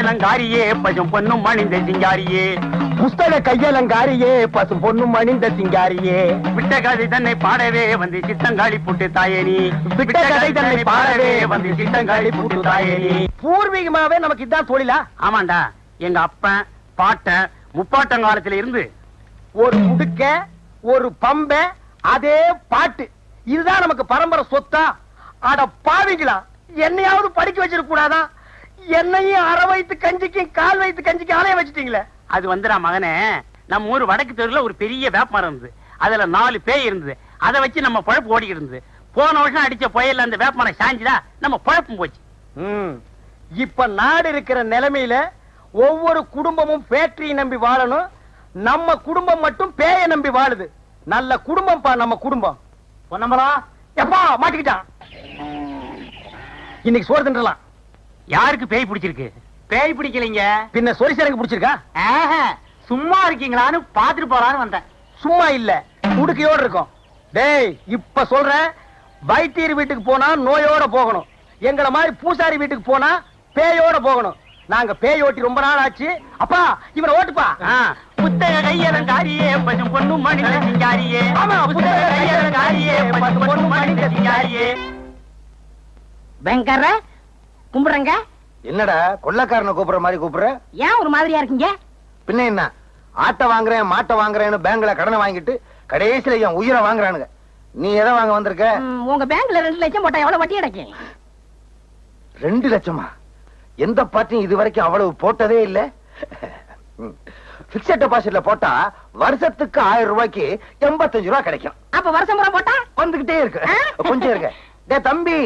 கையலங்காரியே பசும் பொண்ணும் மணிந்த சிங்காரியே, புஸ்தக கையலங்காரியே பசும் பொண்ணும் மணிந்த சிங்காரியே, விட்ட கதை தன்னை பாடவே வந்து சித்தங்காளி புட்டு தாயேனி, விட்ட கதை தன்னை பாடவே வந்து சித்தங்காளி புட்டு தாயேனி. பூர்வீகமாவே நமக்கு இதான் தொழிலா? ஆமாண்டா, எங்க அப்பன் பாட்டன் முப்பாட்டங்காலத்துல இருந்து ஒரு முடுக்க ஒரு பம்ப அதே பாட்டு, இதுதான் நமக்கு பரம்பரை சொத்தா? அட பாவிங்களா, என்னையாவது படிக்க வச்சிருக்க கூடாதா? என்னையும் அரை வயித்து கஞ்சிக்கும் கால் வயித்து கஞ்சிக்கும் ஆலைய வச்சுட்டீங்களே. அது வந்துடா மகனே, நம்ம ஊர் வடக்கு தெருல ஒரு பெரிய வேப்பமரம் இருந்தது. அதுல 4 பேய் இருந்தது. அதை வச்சு நம்ம பழப்பு ஓடி இருந்தது. போன வருஷம் அடிச்ச புயல்ல அந்த வேப்பமரம் சாஞ்சுதா, நம்ம பழப்பும் போச்சு. இப்ப நாடு இருக்கிற நிலைமையில ஒவ்வொரு குடும்பமும் ஃபேக்டரியை நம்பி வாழணும். நம்ம குடும்பம் மட்டும் பேய நம்பி வாழுது. நல்ல குடும்பம் பா நம்ம குடும்பம். பொன்னம்பலா எப்பா மாட்டிக்கிட்டான். இன்னைக்கு சோறு தின்றலாம். யாருக்கு பேய் பிடிச்சிருக்கு? பேய் பிடிக்கலைங்க, பின்ன சொரிசரங்க பிடிச்சிருக்கா? சும்மா இருக்கீங்களான்னு பாத்துட்டு போறான்னு வந்தேன். சும்மா இல்ல, உடுக்கையோடு இருக்கும். டேய் இப்ப சொல்றேன், வைத்தியர் வீட்டுக்கு போனா நோயோட போகணும். எங்களை மாதிரி பூசாரி வீட்டுக்கு போனா பேயோட போகணும். நாங்க பேய் ஓட்டி ரொம்ப நாள் ஆச்சு. அப்பா இவனை ஓட்டுப்பா. புத்தக கையலங்காரியே பசும் பொண்ணும் மணிந்த சிங்காரியே, ஆமா புத்தக கையலங்காரியே பசும் பொண்ணும் மணிந்த சிங்காரியே. வெங்கர கும்பிடுறங்க. என்னடா கொள்ளக்காரனை கூப்பிடுற மாதிரி கூப்பிடுற? ஏன் ஒரு மாதிரியா இருக்கீங்க? பின்ன என்ன, ஆட்டை வாங்குறேன் மாட்டை வாங்குறேன்னு பேங்க்ல கடனை வாங்கிட்டு கடைசியில என் உயிரை வாங்குறானுங்க. நீ எதை வாங்க வந்திருக்க? உங்க பேங்க்ல 2 லட்சம் போட்டா எவ்வளவு வட்டி கிடைக்கும்? 2 லட்சமா? எந்த பார்ட்டியும் இது வரைக்கும் அவ்வளவு போட்டதே இல்ல. பிக்ஸட் டெபாசிட்ல போட்டா வருஷத்துக்கு 1000 ரூபாய்க்கு 85 ரூபாய் கிடைக்கும். அப்ப வருஷம் பூரா போட்டா வந்துகிட்டே இருக்கு. கொஞ்சம் இருக்கு. டேய் தம்பி,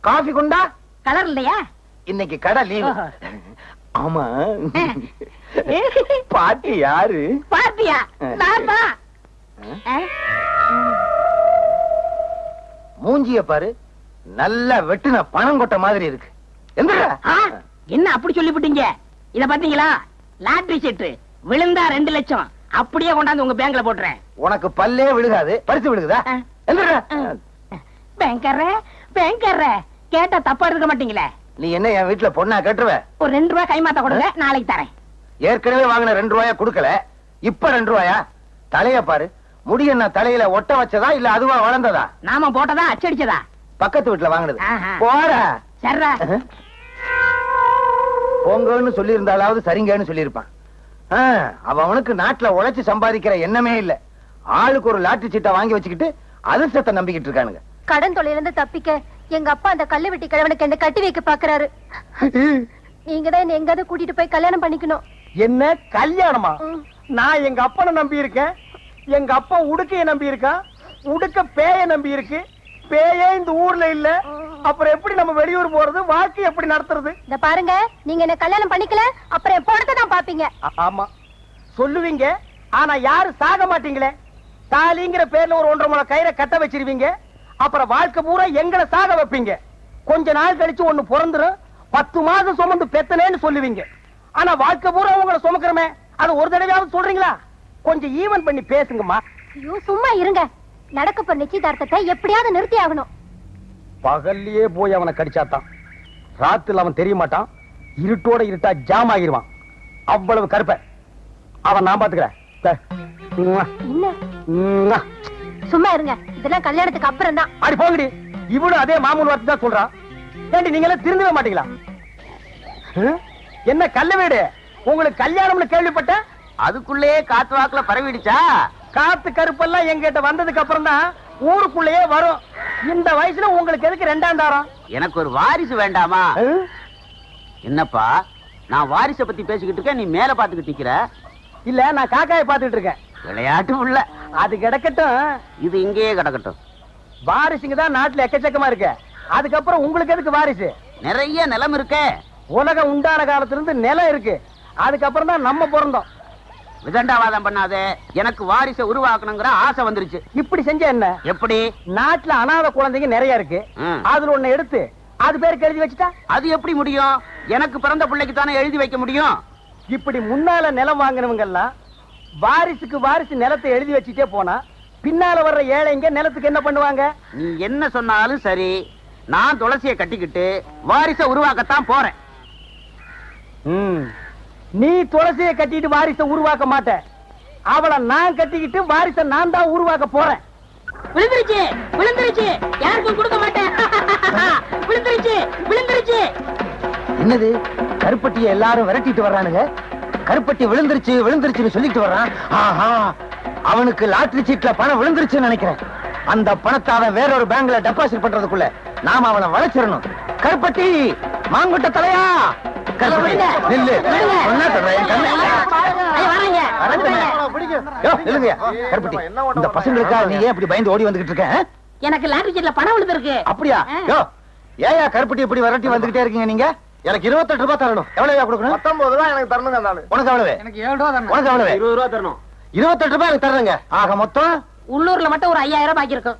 காஃபி கொண்டா. கலர் இல்லையா? இன்னைக்கு கடை லீவு. ஆமா, பார்ட்டி யாரு? பார்ட்டியா? நான் தான். மூஞ்சிய பாரு, நல்லா வெட்டுன பணம் கொட்ட மாதிரி இருக்கு. என்ன அப்படி சொல்லிவிட்டீங்க? இத பாத்தீங்களா? லாட்டரி சீட்டு விழுந்தா 2 லட்சம் அப்படியே கொண்டாந்து உங்க பேங்க்ல போட்டுறேன். உனக்கு பல்லே விழுகாது, பரிசு விழுகுதா? பேங்கர்ற பேங்கர்ற கேட்டா தப்பா இருக்க மாட்டீங்களே. நீ என்ன என் வீட்டுல பொண்ணா கட்டுருவ? ஒரு 2 ரூபாய் கைமாத்த கொடுங்க, நாளைக்கு தரேன். ஏற்கனவே வாங்கின 2 ரூபாயா கொடுக்கல, இப்ப 2 ரூபாயா? தலைய பாரு, முடி என்ன தலையில ஒட்ட வச்சதா இல்ல அதுவா வளர்ந்ததா? நாம போட்டதா அச்சடிச்சதா? பக்கத்து வீட்டுல வாங்கினது. போற சர்ரா போங்கன்னு சொல்லி இருந்தாலாவது சரிங்கன்னு சொல்லியிருப்பான். அவனுக்கு நாட்டுல உழைச்சு சம்பாதிக்கிற எண்ணமே இல்ல. ஆளுக்கு ஒரு லாட்டரி சீட்டை வாங்கி வச்சுக்கிட்டு அதிர்ஷ்டத்தை நம்பிக்கிட்டு இருக்கானுங்க. கடன் தொழில இருந்து தப்பிக்க எங்க அப்பா அந்த கல்லு வெட்டி கிழவனுக்கு என்ன கட்டி வைக்க பாக்குறாரு. நீங்க தான் என்ன எங்காவது கூட்டிட்டு போய் கல்யாணம் பண்ணிக்கணும். என்ன கல்யாணமா? நான் எங்க அப்பனை நம்பி இருக்கேன். எங்க அப்பா உடுக்கைய நம்பி இருக்கான். உடுக்க பேய நம்பி இருக்கு. பேயே இந்த ஊர்ல இல்ல. அப்புறம் எப்படி நம்ம வெளியூர் போறது? வாழ்க்கை எப்படி நடத்துறது? இந்த பாருங்க, நீங்க என்ன கல்யாணம் பண்ணிக்கல அப்புறம் என் பணத்தை தான் பாப்பீங்க. ஆமா சொல்லுவீங்க, ஆனா யாரு சாக மாட்டீங்களே. தாலிங்கிற பேர்ல ஒரு 1.5 முழம் கயிறை கட்ட வச்சிருவீங்க. அப்புறம் வாழ்க்கை பூரா எங்களை சாக வைப்பீங்க. கொஞ்ச நாள் கழிச்சு ஒண்ணு பிறந்துரும். 10 மாசம் சுமந்து பெத்தனேன்னு சொல்லுவீங்க. ஆனா வாழ்க்கை பூரா உங்களை சுமக்கிறமே, அது ஒரு தடவையாவது சொல்றீங்களா? கொஞ்சம் ஈவன் பண்ணி பேசுங்கம்மா. ஐயோ சும்மா இருங்க. நடக்க போற நிச்சயதார்த்தத்தை எப்படியாவது நிறுத்தி ஆகணும். பகல்லையே போய் அவனை கடிச்சாத்தான் ராத்துல அவன் தெரிய மாட்டான். இருட்டோட இருட்டா ஜாம் ஆகிருவான். அவ்வளவு கருப்ப அவன் நான் பாத்துக்கிறேன். என்ன சும்மா இருங்க, இதெல்லாம் கல்யாணத்துக்கு அப்புறம் தான். அடி போங்கடி. இவனும் அதே மாமூல் வார்த்தை தான் சொல்றான். ஏண்டி நீங்க எல்லாம் திருந்தவே மாட்டீங்களா? என்ன கல்ல வீடு? உங்களுக்கு கல்யாணம்னு கேள்விப்பட்ட அதுக்குள்ளேயே காத்து வாக்குல பரவிடுச்சா? காத்து கருப்பெல்லாம் எங்கிட்ட வந்ததுக்கு அப்புறம் தான் ஊருக்குள்ளேயே வரும். இந்த வயசுல உங்களுக்கு எதுக்கு 2ஆம் தாரம்? எனக்கு ஒரு வாரிசு வேண்டாமா? என்னப்பா, நான் வாரிசை பத்தி பேசிக்கிட்டு இருக்கேன், நீ மேல பாத்துக்கிட்டு நிக்கிற. இல்ல, நான் காக்காயை பாத்துக்கிட்டு இருக்கேன். விளையாட்டு உள்ள அது கிடக்கட்டும், இது இங்கேயே கிடக்கட்டும். வாரிசுங்க தான் நாட்டுல எக்கச்சக்கமா இருக்கு. அதுக்கப்புறம் உங்களுக்கு எதுக்கு வாரிசு? நிறைய நிலம் இருக்கே. உலகம் உண்டான காலத்துல இருந்து நிலம் இருக்கு. அதுக்கப்புறம் தான் நம்ம பிறந்தோம். விதண்டாவாதம் பண்ணாதே. எனக்கு வாரிசை உருவாக்கணுங்கிற ஆசை வந்துருச்சு. இப்படி செஞ்ச என்ன? எப்படி? நாட்டுல அனாதை குழந்தைங்க நிறைய இருக்கு. அதுல ஒண்ணு எடுத்து அது பேருக்கு எழுதி வச்சுட்டா அது எப்படி முடியும்? எனக்கு பிறந்த பிள்ளைக்கு தானே எழுதி வைக்க முடியும். இப்படி முன்னால நிலம் வாங்கினவங்க எல்லாம் வாரிசுக்கு வாரிசு நிலத்தை எழுதி வச்சுட்டே போனா பின்னால வர்ற ஏழைங்க நிலத்துக்கு என்ன பண்ணுவாங்க? நீ என்ன சொன்னாலும் சரி, நான் துளசியை கட்டிக்கிட்டு வாரிசை உருவாக்கத்தான் போறேன். நீ துளசியை கட்டிட்டு வாரிசை உருவாக்க மாட்ட. அவளை நான் கட்டிக்கிட்டு வாரிசை நான் தான் உருவாக்க போறேன். விழுந்துருச்சு விழுந்துருச்சு, யாருக்கும் கொடுக்க மாட்டேன். விழுந்துருச்சு விழுந்துருச்சு. என்னது கருப்பட்டியை எல்லாரும் விரட்டிட்டு வர்றானுங்க? கருப்பட்டி விழுந்துருச்சு விழுந்துருச்சுன்னு சொல்லிட்டு வர்றான். ஆஹா, அவனுக்கு லாட்டரி சீட்ல பணம் விழுந்துருச்சுன்னு நினைக்கிறேன். அந்த பணத்தை அவன் வேற ஒரு பேங்க்ல டெபாசிட் பண்றதுக்குள்ள நாம அவனை வளைச்சிடணும். கருப்பட்டி, மாங்குட்ட தலையா, கருப்பட்டி இந்த பசங்களுக்காக நீ ஏன் இப்படி பயந்து ஓடி வந்துகிட்டு இருக்க? எனக்கு லாட்டரி சீட்ல பணம் விழுந்திருக்கு. அப்படியா? ஏயா கருப்பட்டி இப்படி விரட்டி வந்துகிட்டே இருக்கீங்க நீங்க? எனக்கு 28 ரூபாய் தரணும். எவ்வளவு கொடுக்கணும்? 19 ரூபாய் எனக்கு தரணுங்க. உனக்கு எவ்வளவு? எனக்கு 7 ரூபாய் தரணும். உனக்கு எவ்வளவு? 20 ரூபாய் தரணும். 28 ரூபாய் எனக்கு தர்றேங்க. ஆக மொத்தம் உள்ளூர்ல மட்டும் ஒரு 5000 பாக்கி இருக்கும்.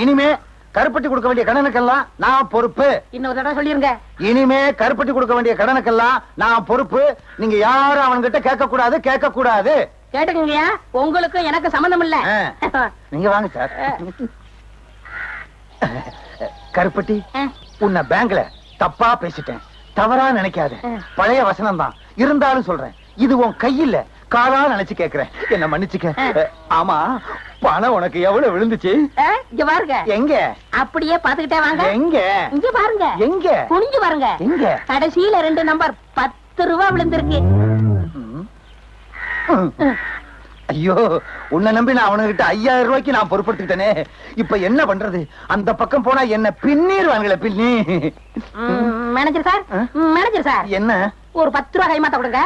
இனிமே கருப்பட்டி கொடுக்க வேண்டிய கடனுக்கெல்லாம் நான் பொறுப்பு. இன்னொரு தடவை சொல்லிருங்க. இனிமே கருப்பட்டி கொடுக்க வேண்டிய கடனுக்கெல்லாம் நான் பொறுப்பு. நீங்க யாரும் அவன்கிட்ட கேட்க கூடாது, கேட்க கூடாது. கேட்டுக்கங்கயா, உங்களுக்கு எனக்கு சம்பந்தம் இல்ல. நீங்க வாங்க சார். கருப்பட்டி, உன்னை பேங்க்ல தப்பா பேசிட்டேன், தவறா நினைக்காத. பழைய வசனம் தான் இருந்தாலும் சொல்றேன். இது உன் கையில காலா நினைச்சு கேக்குறேன், என்ன மன்னிச்சுக்க. ஆமா, பணம் உனக்கு எவ்வளவு விழுந்துச்சு? இங்க பாருங்க. எங்க? அப்படியே பாத்துக்கிட்டே வாங்க. எங்க? இங்க பாருங்க. எங்க? குனிஞ்சு பாருங்க. எங்க? கடைசியில 2 நம்பர் 10 ரூபாய் விழுந்திருக்கு. ஐயோ, உன்னை நம்பி நான் அவனுகிட்ட 5000 ரூபாய்க்கு நான் பொறுப்படுத்திட்டேனே. இப்ப என்ன பண்றது? அந்த பக்கம் போனா என்ன பின்னிடுவாங்களே, பின்னி. மேனேஜர் சார், மேனேஜர் சார், என்ன? ஒரு 10 ரூபாய் கைமாத்த கொடுங்க,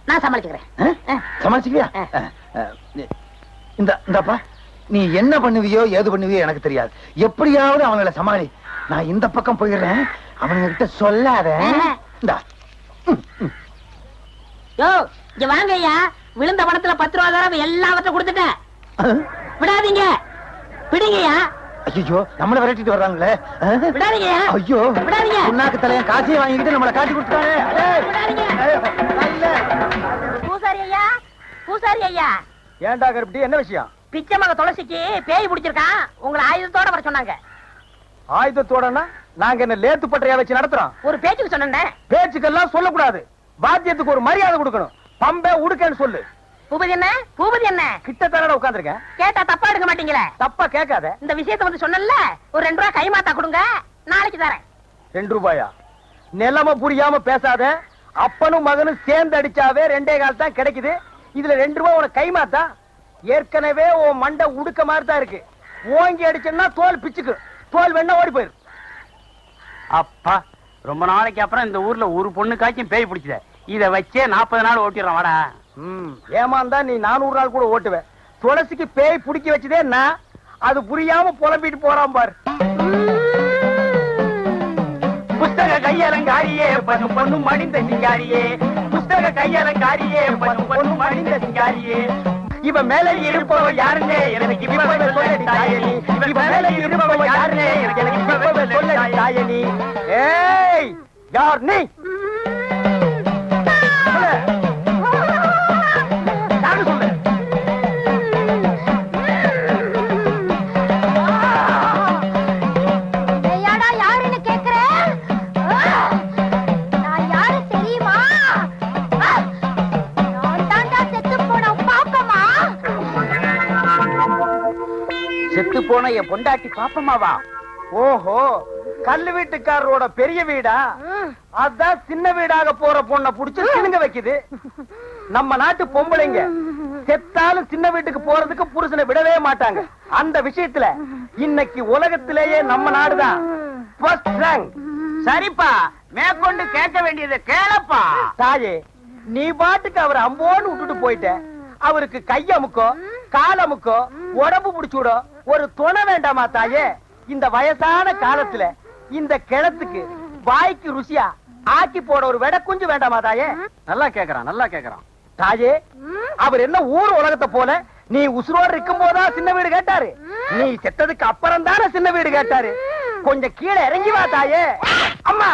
நான் சமாளிச்சுக்கிறேன். சமாளிச்சுக்கியா? இந்தப்பா, நீ என்ன பண்ணுவியோ ஏது பண்ணுவியோ எனக்கு தெரியாது. எப்படியாவது அவங்களை சமாளி. நான் இந்த பக்கம் போயிடுறேன், அவனுங்க கிட்ட சொல்லாத. இங்க வாங்க ஐயா. விழுந்த பணத்துல 10 ரூபாய் தர எல்லாவற்றையும் கொடுத்துட்டேன். விடாதீங்க, விடுங்கய்யா. ஐயோ, நம்மள விரட்டிட்டு வர்றாங்களே. விடாதீங்க. ஐயோ, விடாதீங்க. உன்னாக்கு தலையன் காசையை வாங்கிட்டு நம்மளை காட்டி கொடுத்துட்டாங்க. பூசாரி ஐயா, பூசாரி ஐயா. ஏண்டா கருப்பட்டி, என்ன விஷயம்? பிச்சை மக துளசிக்கு பேய் பிடிச்சிருக்கான், உங்களை ஆயுதத்தோட வர சொன்னாங்க. ஆயுதத்தோடனா நாங்க என்ன லேத்து பட்டறையா வச்சு நடத்துறோம்? ஒரு பேச்சுக்கு சொன்னேன். பேச்சுக்கெல்லாம் சொல்லக்கூடாது, பாத்தியத்துக்கு ஒரு மரியாதை கொடுக்கணும். பம்பே உடுக்கன்னு சொல்லு. பூபதி என்ன, பூபதி என்ன? கிட்ட தரடா உட்கார்ந்திருக்கேன். கேட்டா தப்பா எடுக்க மாட்டீங்களே. தப்பா கேட்காத. இந்த விஷயத்தை வந்து சொன்னல, ஒரு 2 ரூபாய் கைமாத்தா கொடுங்க, நாளைக்கு தரேன். 2 ரூபாயா? நிலைமை புரியாம பேசாத. அப்பனும் மகனும் சேர்ந்து அடிச்சாவே 2 கால் தான் கிடைக்குது. இதுல 2 ரூபாய் உனக்கு கைமாத்தா? ஏற்கனவே உன் மண்டை உடுக்க மாதிரி தான் இருக்கு. ஓங்கி அடிச்சா தோல் பிச்சுக்கு, தோல் வேணா ஓடி போயிரு. அப்பா, ரொம்ப நாளைக்கு அப்புறம் இந்த ஊர்ல ஒரு பொண்ணுக்காச்சும் பேய் பிடிச்சத. இத வச்சே 40 நாள் ஓட்டிடுறோம். வாடா. ஏமாந்தா நீ 400 நாள் கூட ஓட்டுவேன். துளசிக்கு பேய் பிடிக்க வச்சதே நான். அது புரியாம புலம்பிட்டு போறான் பாரு. புஸ்தக கையலங்காரியே பசும் பொண்ணும் மடிந்த சிங்காரியே, புஸ்தக கையலங்காரியே பசும் பொண்ணும் மடிந்த சிங்காரியே. இவன் மேல இருப்பவ யாருன்னே எனக்கு இப்பவே சொல்ல தாயனி. இவன் மேல இருப்பவ யாருன்னே எனக்கு இப்பவே சொல்ல தாயனி. ஏய், யார் நீ? செத்து போன என் பொண்டாட்டி பாப்பமாவா? ஓஹோ, கல்லு வீட்டுக்காரரோட பெரிய வீடா? அதான் சின்ன வீடாக போற பொண்ணை புடிச்சு சினுங்க வைக்குது. நம்ம நாட்டு பொம்பளைங்க செத்தாலும் சின்ன வீட்டுக்கு போறதுக்கு புருஷனை விடவே மாட்டாங்க. அந்த விஷயத்துல இன்னைக்கு உலகத்திலேயே நம்ம நாடுதான் ஃபர்ஸ்ட் ரேங்க். சரிப்பா, மேற்கொண்டு கேட்க வேண்டியதை கேளப்பா. தாயே, நீ பாட்டுக்கு அவர் அம்போன்னு விட்டுட்டு போயிட்ட. அவருக்கு கையமுக்கோ காலமுக்கோ உடம்பு பிடிச்சுடோ ஒரு துணை வேண்டாமா தாயே? இந்த வயசான காலத்துல இந்த கிழத்துக்கு வாய்க்கு ருசியா ஆக்கி போட ஒரு வெட குஞ்சு வேண்டாமா தாயே? நல்லா கேக்குறான், நல்லா கேக்குறான். தாயே, அவர் என்ன ஊர் உலகத்தை போல நீ உசுரோடு இருக்கும் போதா சின்ன வீடு கேட்டாரு? நீ செத்ததுக்கு அப்புறம் தானே சின்ன வீடு கேட்டாரு. கொஞ்சம் கீழே இறங்கி வா தாயே. அம்மா,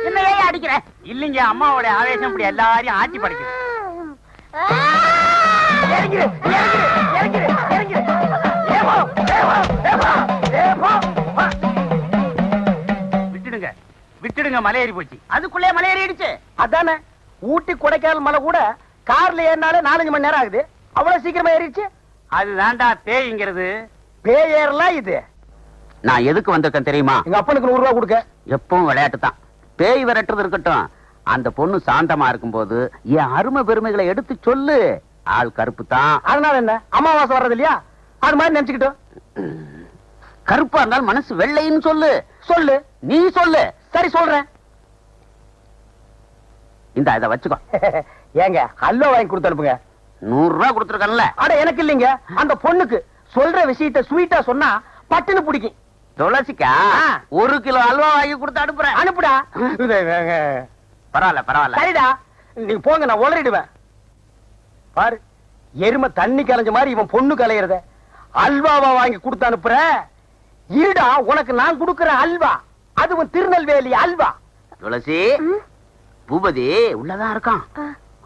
என்னையே அடிக்கிற? இல்லைங்க, அம்மாவோட ஆவேசம் இப்படி எல்லாரையும் ஆட்சி படைக்குது. இறங்கிரு, இறங்கிரு, இறங்கிரு, இறங்கிரு. ஏமா, ஏமா, ஏமா, ஏமா. விட்டுடுங்க, விட்டுடுங்க, மலை ஏறி போச்சு. அதுக்குள்ளே மலை ஏறிடுச்சு. அதானே ஊட்டி கொடைக்கானல் மலை கூட கார்ல ஏறினாலே 4-5 மணி நேரம் ஆகுது. அவ்வளவு சீக்கிரமா ஏறிடுச்சு. அதுதான்டா பேய்ங்கிறது. பேய் ஏறலாம் இது. நான் எதுக்கு வந்திருக்கேன் தெரியுமா? எங்க அப்பனுக்கு 100 ரூபாய் கொடுக்க. எப்பவும் விளையாட்டு தான். பேய் விரட்டுறது இருக்கட்டும், அந்த பொண்ணு சாந்தமா இருக்கும்போது என் அருமை பெருமைகளை எடுத்து சொல்லு. ஆள் கருப்பு தான். அதனால என்ன, அமாவாசை வர்றது இல்லையா, அது மாதிரி நினைச்சுக்கிட்டோம். கருப்பா இருந்தாலும் மனசு வெள்ளைன்னு சொல்லு. சொல்லு. நீ சொல்லு. சரி சொல்றேன். இந்த இதை வச்சுக்கோ. ஏங்க ஹல்வா வாங்கி கொடுத்து அனுப்புங்க. 100 ரூபாய் கொடுத்துருக்கல. அட எனக்கு இல்லைங்க, அந்த பொண்ணுக்கு சொல்ற விஷயத்த ஸ்வீட்டா சொன்னா பட்டுன்னு பிடிக்கும். துளசிக்கா 1 கிலோ அல்வா வாங்கி கொடுத்து அனுப்புறேன். அனுப்புடா. பரவாயில்ல பரவாயில்ல. சரிடா, நீங்க போங்க, நான் உளறிடுவேன். பாரு, எருமை தண்ணி கலைஞ்ச மாதிரி இவன் பொண்ணு கலையறத அல்வாவா வாங்கி கொடுத்து அனுப்புற. இருடா, உனக்கு நான் கொடுக்கிற அல்வா, அதுவும் திருநெல்வேலி அல்வா. துளசி, பூபதி உள்ளதான் இருக்கான்.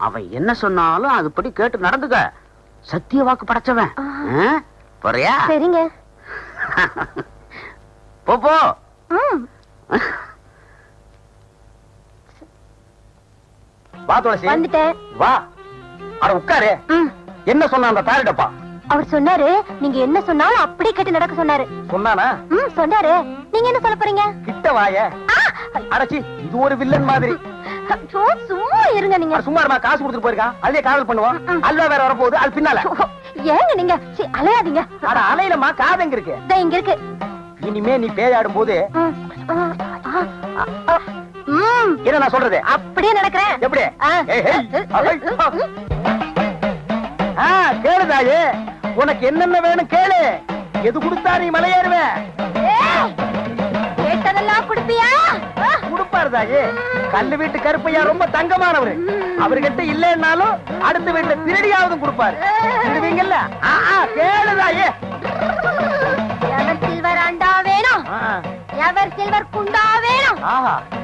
அவன் என்ன சொன்னாலும் அதுபடி கேட்டு நடந்துக்க. சத்திய வாக்கு படைச்சவன். போறியா? சரிங்க. போ போ. வா துளசி, வந்துட்டேன். வா. அட உட்காரு. என்ன சொன்ன அந்த தாரிடப்பா? அவர் சொன்னாரு, நீங்க என்ன சொன்னாலும் அப்படி கேட்டு நடக்க சொன்னாரு. சொன்னானா? சொன்னாரு. நீங்க என்ன சொல்ல போறீங்க? கிட்ட வாய. அடச்சி, இது ஒரு வில்லன் மாதிரி. சும்மா இருங்க நீங்க. சும்மா இருமா, காசு கொடுத்துட்டு போயிருக்கான், அதே காதல் பண்ணுவான். அல்வா வேற வரப்போகுது, அது பின்னால. ஏங்க நீங்க அலையாதீங்க. அட அலையிலமா, காதங்க இருக்கு. இங்க இருக்கு. இனிமே நீ பேயாடும் போது என்ன நான் சொல்றது அப்படியே நடக்கிறேன். எப்படி? கேளுதாயே, உனக்கு என்னென்ன வேணும் கேளு. எது கொடுத்தா நீ மலையேறுவேன்? கேட்டதெல்லாம் கொடுப்பியா? கொடுப்பாரு தாயே. கல்லு வீட்டு கருப்பையா ரொம்ப தங்கமானவரு. அவர்கிட்ட இல்லைன்னாலும் அடுத்த வீட்டுல திருடியாவது கொடுப்பாரு. திருடுவீங்கல்ல? கேளுதாயே. எவர் சில்வர் அண்டா வேணும், எவர் சில்வர் குண்டா வேணும்,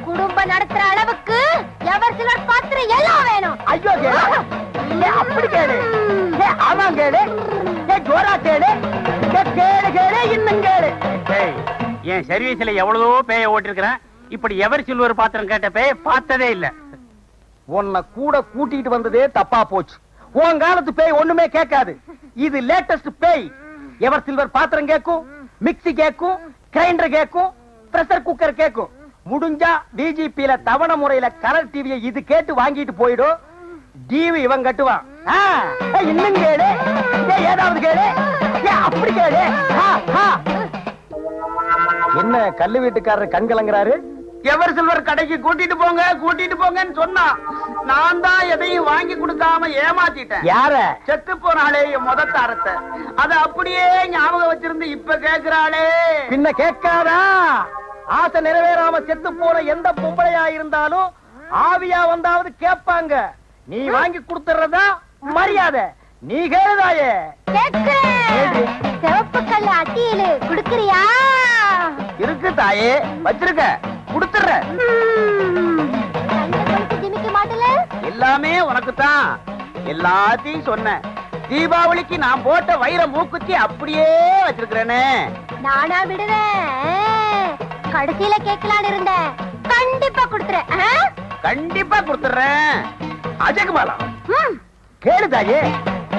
குடும்பம் நடத்துற அளவுக்கு எவர் சில்வர் பாத்திரம் எல்லாம் வேணும். ஐயோ கேளு, அப்படி கேளு. அதான் கேளு, ஜோரா கேளு, கேளு கேளு, இன்னும் கேளு. என் சர்வீஸ்ல எவ்வளவோ பேய ஓட்டிருக்கிறேன். இப்படி எவர் சில்வர் பாத்திரம் கேட்ட பேய பார்த்ததே இல்ல. உன்னை கூட கூட்டிட்டு வந்ததே தப்பா போச்சு. உன் காலத்து பேய் ஒண்ணுமே கேட்காது. இது லேட்டஸ்ட் பேய். எவர் சில்வர் பாத்திரம் கேட்கும், மிக்ஸி கேட்கும், கிரைண்டர் கேட்கும், பிரஷர் குக்கர் கேட்கும். முடிஞ்சா டிஜிபில தவணை முறையில கலர் டிவியை இது கேட்டு வாங்கிட்டு போயிடும். டிவி இவன் கட்டுவான். இன்னும் கேளு, ஏதாவது கேளு, அப்படி கேளு. என்ன கல்லு வீட்டுக்காரர் கண் கலங்குறாரு? எவர் சில்வர் கடைக்கு கூட்டிட்டு போங்க கூட்டிட்டு போங்கன்னு சொன்னா, நான் தான் எதையும் வாங்கி கொடுக்காம ஏமாத்திட்டேன். யார? செத்து போனாலே என் முத தாரத்தை அத அப்படியே ஞாபகம் வச்சிருந்து இப்ப கேக்குறாளே. பின்ன கேட்காதா? ஆசை நிறைவேறாம செத்து போன எந்த பொம்பளையா இருந்தாலும் ஆவியா வந்தாவது கேட்பாங்க. நீ வாங்கி கொடுத்துறதா மரியாதை. நீ கேளுதாயே. சிவப்பு கல்லு அட்டியிலு குடுக்கறியா? இருக்கு தாயே, வச்சிருக்க, கொடுத்துற. ஜிமிக்க மாட்டல? எல்லாமே உனக்கு தான். எல்லாத்தையும் சொன்ன. தீபாவளிக்கு நான் போட்ட வைர மூக்குத்தி அப்படியே வச்சிருக்கிறேனே. நானா விடுவேன்? கடைசியில கேட்கலான்னு இருந்தேன். கண்டிப்பா கொடுத்துறேன். கண்டிப்பா கொடுத்துறேன். அஜகுமாலா கேளுதாயே,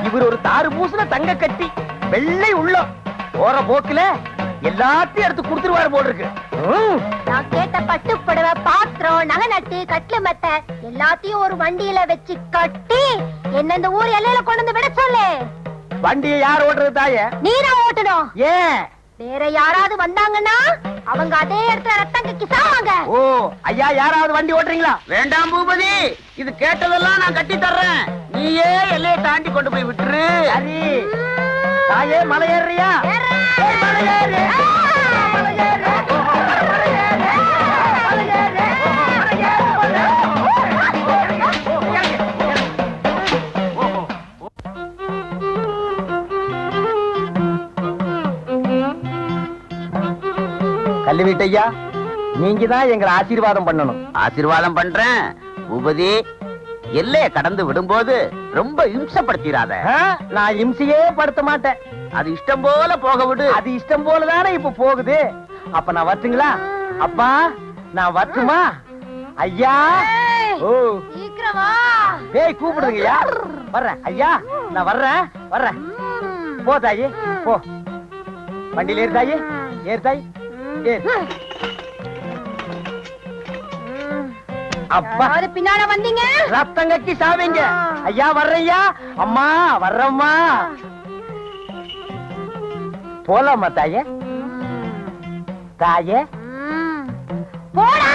இவர் ஒரு தாறு பூசுல தங்க கட்டி வெள்ளை உள்ளம். போற போக்குல எல்லாத்தையும் எடுத்து கொடுத்துருவாரு போல் இருக்கு. நான் கேட்ட பட்டு புடவை, பாத்திரம், நகை நட்டு, கட்லு மெத்த எல்லாத்தையும் ஒரு வண்டியில வச்சு கட்டி என்ன இந்த ஊர் எல்லையில கொண்டு வந்து விட சொல்லு. வண்டியை யார் ஓட்டுறது தாயே? நீதான் ஓட்டணும். ஏன்? வேற யாராவது வந்தாங்கன்னா அவங்க அதே இடத்துல ரத்தம் கக்கி சாவாங்க. ஓ ஐயா, யாராவது வண்டி ஓட்டுறீங்களா? வேண்டாம் பூபதி, இது கேட்டதெல்லாம் நான் கட்டி தர்றேன். நீயே எல்லையை தாண்டி கொண்டு போய் விட்டுரு. சரி தாயே, மலை ஏறியா? மலை ஏறு. கல்லு வீட்டையா, நீங்க தான் எங்களை ஆசீர்வாதம் பண்ணணும். ஆசீர்வாதம் பண்றேன் பூபதி. எல்லைய கடந்து விடும்போது ரொம்ப இம்சப்படுத்திடாத. நான் இம்சையே படுத்த மாட்டேன். அது இஷ்டம் போல போக விடு. அது இஷ்டம் போலதானே இப்ப போகுது. அப்ப நான் வரட்டுங்களா? அப்பா நான் வரட்டுமா ஐயா? ஓ சீக்கிரமா டேய் கூப்பிடுங்கய்யா. வர்றேன் ஐயா, நான் வர்றேன். போ தாயி போ. வண்டியில ஏறு தாயி, ஏறு தாயி, ஏறு. அப்பா பின்னால வந்தீங்க ரத்தம் கக்கி சாவீங்க. ஐயா வர்றையா, அம்மா வர்றம்மா. போலாமா தாயே? தாயே போடா.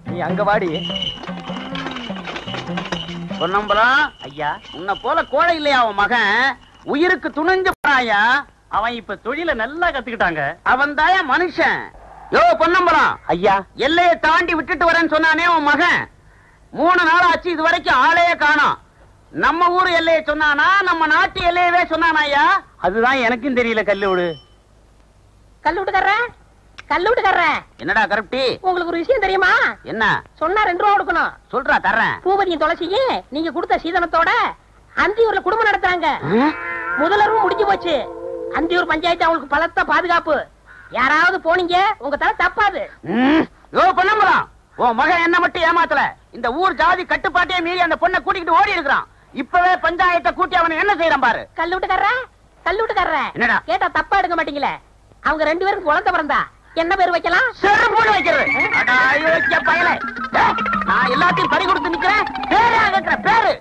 நீ அங்க வாடி. பொன்னம்பலம் ஐயா, உன்னை போல கோழை இல்லையா அவன் மகன்? உயிருக்கு துணிஞ்சு போறாயா. அவன் இப்ப தொழில நல்லா கத்துக்கிட்டாங்க. அவன் தாயா மனுஷன். யோ பொன்னம்பலம் ஐயா, எல்லையை தாண்டி விட்டுட்டு வரேன்னு சொன்னானே உன் மகன், 3 நாள் ஆச்சு இது வரைக்கும் ஆளையே காணோம். நம்ம ஊர் எல்லையை சொன்னானா நம்ம நாட்டு எல்லையவே சொன்னானா ஐயா? அதுதான் எனக்கும் தெரியல. கல்லூடு என்னடா கருப்டி, உங்களுக்கு ஒரு விஷயம் தெரியுமா? என்ன சொன்னா 2 ரூபா கொடுக்கணும். சொல்றா தர்றேன். பூபதியும் துளசியும் நீங்க கொடுத்த சீதனத்தோட அந்தியூர்ல குடும்பம் நடத்துறாங்க. முதலரும் முடிஞ்சு போச்சு. அந்தியூர் பஞ்சாயத்து அவங்களுக்கு பலத்த பாதுகாப்பு. யாராவது போனீங்க உங்க தலை தப்பாது. யோ பொன்னம்பலம், உன் மகன் என்ன மட்டும் ஏமாத்தல. இந்த ஊர் ஜாதி கட்டுப்பாட்டையே மீறி அந்த பொண்ணை கூட்டிக்கிட்டு ஓடி இருக்கிறான். இப்பவே பஞ்சாயத்தை கூட்டி அவனை என்ன செய்யறான் பாரு. கல்லூட்டுக்காரர என்னடா கேட்டா தப்பா எடுக்க மாட்டீங்களே. அவங்க 2 பேரும் குழந்தை பிறந்தா என்ன பேர் வைக்கலாம்? செருப்போடு வைக்கிறது. பயலே, நான் எல்லாத்தையும் பறி கொடுத்து நிக்கிறேன். பேரு